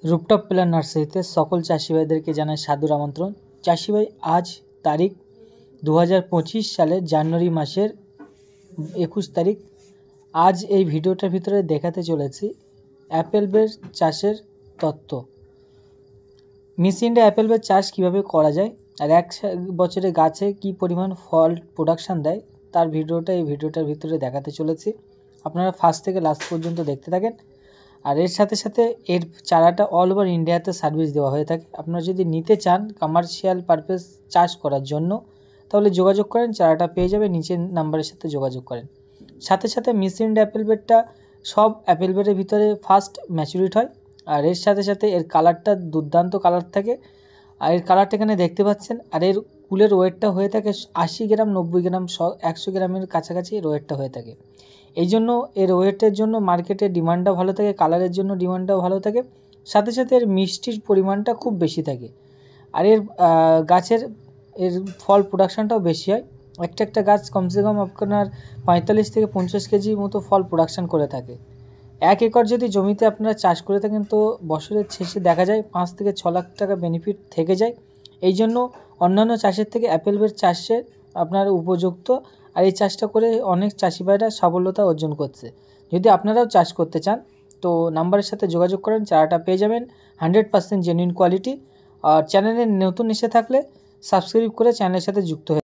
Rooftop plan নার্সারিতে সকল চাষি ভাইদেরকে জানাই সাদর আমন্ত্রণ। চাষি ভাই, আজ তারিখ 2025 সালের জানুয়ারি মাসের 21 তারিখ। আজ এই ভিডিওটার ভিতরে দেখাতে চলেছি অ্যাপেল বের চাষের তত্ত্ব। মিস ইন্ডিয়া অ্যাপেল বের চাষ কীভাবে করা যায় আর এক বছরে গাছে কি পরিমাণ ফল প্রোডাকশান দেয় তার এই ভিডিওটার ভিতরে দেখাতে চলেছি। আপনারা ফার্স্ট থেকে লাস্ট পর্যন্ত দেখতে থাকেন। আর এর সাথে সাথে এর চারাটা অল ওভার ইন্ডিয়াতে সার্ভিস দেওয়া হয়ে থাকে। আপনারা যদি নিতে চান কমার্শিয়াল পারপাস চাষ করার জন্য, তাহলে যোগাযোগ করেন, চারাটা পেয়ে যাবে, নিচের নাম্বারের সাথে যোগাযোগ করেন। সাথে সাথে মিস ইন্ডিয়া অ্যাপেল বেরটা সব অ্যাপেল বেরের ভিতরে ফার্স্ট ম্যাচুরিট হয়। আর এর সাথে সাথে এর কালারটা দুর্দান্ত কালার থাকে। আর এর কালারটা এখানে দেখতে পাচ্ছেন। আর এর কুলের ওয়েটটা হয়ে থাকে 80 গ্রাম, 90 গ্রাম, 100 গ্রামের কাছাকাছি এর ওয়েটটা হয়ে থাকে। এই জন্য এর ওয়েটের জন্য মার্কেটে ডিমান্ডটাও ভালো থাকে, কালারের জন্য ডিমান্ডটাও ভালো থাকে, সাথে সাথে এর মিষ্টির পরিমাণটা খুব বেশি থাকে। আর এর গাছের ফল প্রোডাকশানটাও বেশি হয়। একটা গাছ কমসে কম আপনার 45 থেকে 50 কেজি মতো ফল প্রোডাকশান করে থাকে। 1 একর যদি জমিতে আপনারা চাষ করে থাকেন তো বছরের শেষে দেখা যায় 5 থেকে 6 লাখ টাকা বেনিফিট থেকে যায়। এই জন্য অন্যান্য চাষের থেকে অ্যাপেল বের চাষে আপনার উপযুক্ত। আর এই চাষটা করে অনেক চাষি ভাইরা সাফল্যতা অর্জন করছে। যদি আপনারাও চাষ করতে চান তো নাম্বারের সাথে যোগাযোগ করেন, চারাটা পেয়ে যাবেন 100% জেনুইন কোয়ালিটি। আর চ্যানেলে নতুন এসে থাকলে সাবস্ক্রাইব করে চ্যানেলের সাথে যুক্ত হয়ে